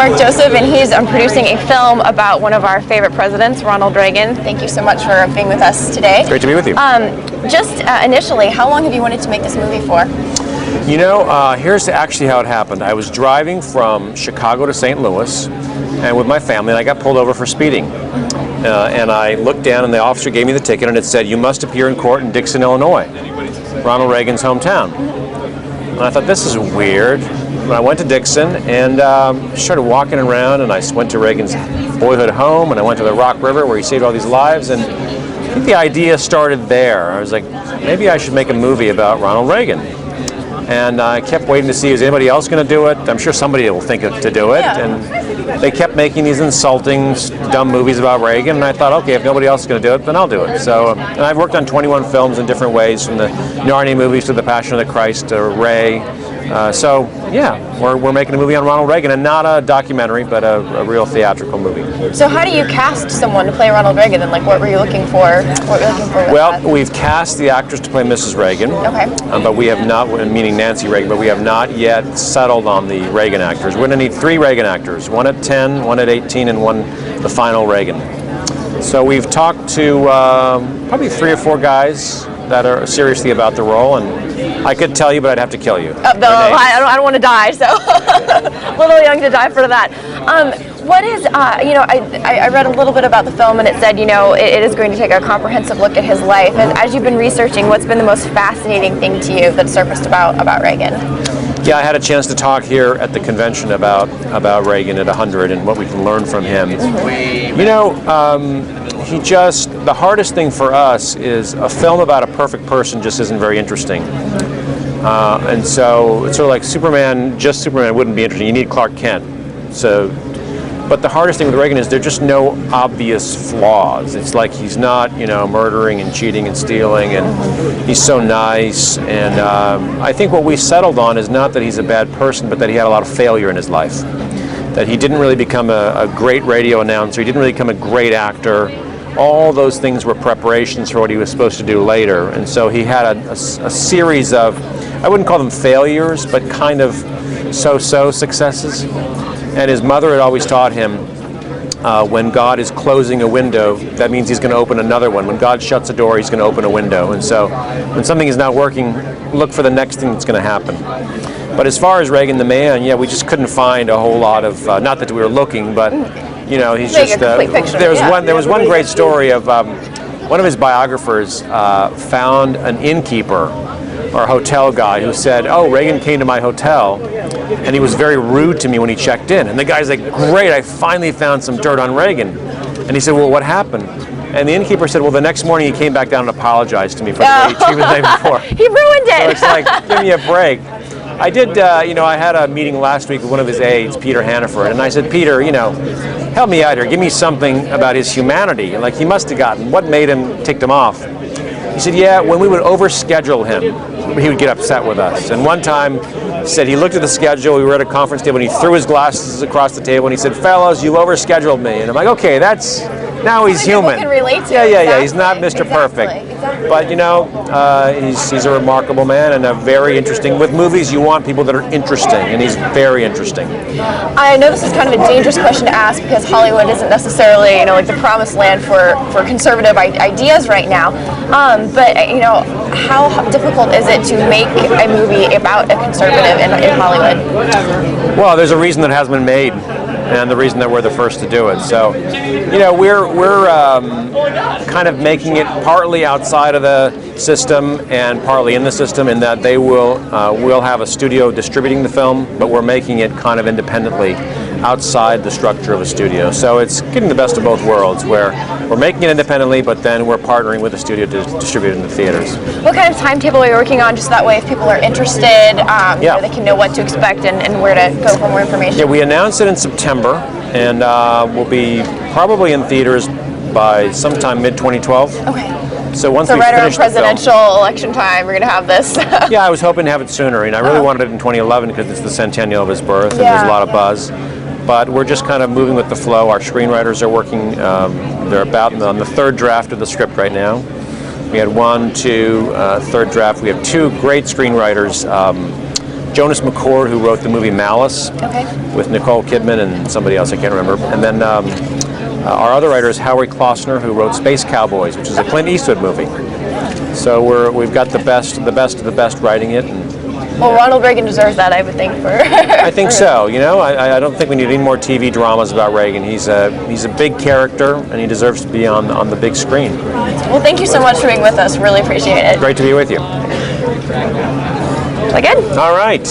Mark Joseph, and he's producing a film about one of our favorite presidents, Ronald Reagan. Thank you so much for being with us today. It's great to be with you. Initially, how long have you wanted to make this movie for? You know, here's actually how it happened. I was driving from Chicago to St. Louis, and with my family, and I got pulled over for speeding. And I looked down, and the officer gave me the ticket, and it said, "You must appear in court in Dixon, Illinois, Ronald Reagan's hometown." And I thought, this is weird. And I went to Dixon and started walking around, and I went to Reagan's boyhood home, and I went to the Rock River where he saved all these lives, and I think the idea started there. I was like, maybe I should make a movie about Ronald Reagan. And I kept waiting to see, is anybody else going to do it? I'm sure somebody will think to do it. Yeah. And they kept making these insulting, dumb movies about Reagan, and I thought, okay, if nobody else is going to do it, then I'll do it. So, and I've worked on 21 films in different ways, from the Narnia movies to The Passion of the Christ to Ray. So, yeah, we're making a movie on Ronald Reagan, and not a documentary, but a real theatrical movie. So how do you cast someone to play Ronald Reagan, and like, what were you looking for? Well, we've cast the actress to play Mrs. Reagan, okay. But we have not, meaning Nancy Reagan, but we have not yet settled on the Reagan actors. We're going to need 3 Reagan actors, one at 10, one at 18, and one the final Reagan. So we've talked to probably 3 or 4 guys that are seriously about the role, and I could tell you, but I'd have to kill you. No, I don't want to die, so a little young to die for that. What is, I read a little bit about the film, and it said, it is going to take a comprehensive look at his life. And as you've been researching, what's been the most fascinating thing to you that's surfaced about Reagan? Yeah, I had a chance to talk here at the convention about Reagan at 100 and what we can learn from him. Mm-hmm. The hardest thing for us is a film about a perfect person just isn't very interesting. And so it's sort of like Superman wouldn't be interesting. You need Clark Kent. But the hardest thing with Reagan is there are just no obvious flaws. It's like he's not, murdering and cheating and stealing, and he's so nice. And I think what we settled on is not that he's a bad person, but that he had a lot of failure in his life. That he didn't really become a great radio announcer. He didn't really become a great actor. All those things were preparations for what he was supposed to do later. And so he had a series of, I wouldn't call them failures, but kind of so-so successes. And his mother had always taught him, when God is closing a window, that means he's going to open another one. When God shuts a door, he's going to open a window. And so when something is not working, look for the next thing that's going to happen. But as far as Reagan the man, yeah, we just couldn't find a whole lot of, not that we were looking, but, he's just, there was one great story of one of his biographers found an innkeeper or hotel guy who said, "Oh, Reagan came to my hotel, and he was very rude to me when he checked in." And the guy's like, "Great, I finally found some dirt on Reagan." And he said, "Well, what happened?" And the innkeeper said, "Well, the next morning he came back down and apologized to me for the way he treated me the night before." He ruined it. So it's like, give me a break. I did, I had a meeting last week with one of his aides, Peter Hannaford, and I said, "Peter, help me out here. Give me something about his humanity. Like, he must have gotten, what made him, ticked him off?" He said, "Yeah, when we would overschedule him, he would get upset with us." And one time, he said he looked at the schedule, we were at a conference table, and he threw his glasses across the table, and he said, "Fellas, you overscheduled me." And I'm like, okay, now he's human. Can relate to yeah, he's not Mr. Perfect. But, he's a remarkable man and a very interesting, with movies you want people that are interesting, and he's very interesting. I know this is kind of a dangerous question to ask because Hollywood isn't necessarily, like the promised land for conservative ideas right now. But how difficult is it to make a movie about a conservative in Hollywood? Well, there's a reason that it hasn't been made, and the reason that we're the first to do it. So, we're kind of making it partly outside of the system and partly in the system, in that they will have a studio distributing the film, but we're making it kind of independently outside the structure of a studio. So it's getting the best of both worlds, where we're making it independently, but then we're partnering with the studio to distribute it in the theaters. What kind of timetable are you working on, just that way if people are interested, they can know what to expect and where to go for more information? Yeah, we announced it in September, and we'll be probably in theaters by sometime mid-2012. Okay. So once so we right finish around presidential election time, we're going to have this. Yeah, I was hoping to have it sooner. I really wanted it in 2011 because it's the centennial of his birth, and there's a lot of buzz. But we're just kind of moving with the flow. Our screenwriters are working. They're about on the 3rd draft of the script right now. We had 1, 2, 3rd draft. We have 2 great screenwriters Jonas McCord, who wrote the movie Malice, with Nicole Kidman and somebody else I can't remember. And then our other writer is Howie Klossner, who wrote Space Cowboys, which is a Clint Eastwood movie. So we've got the best of the best writing it. And, well, Ronald Reagan deserves that, I would think. I think so. You know, I don't think we need any more TV dramas about Reagan. He's a big character, and he deserves to be on the big screen. Well, thank you so much for being with us. Really appreciate it. Great to be with you. Again. All right.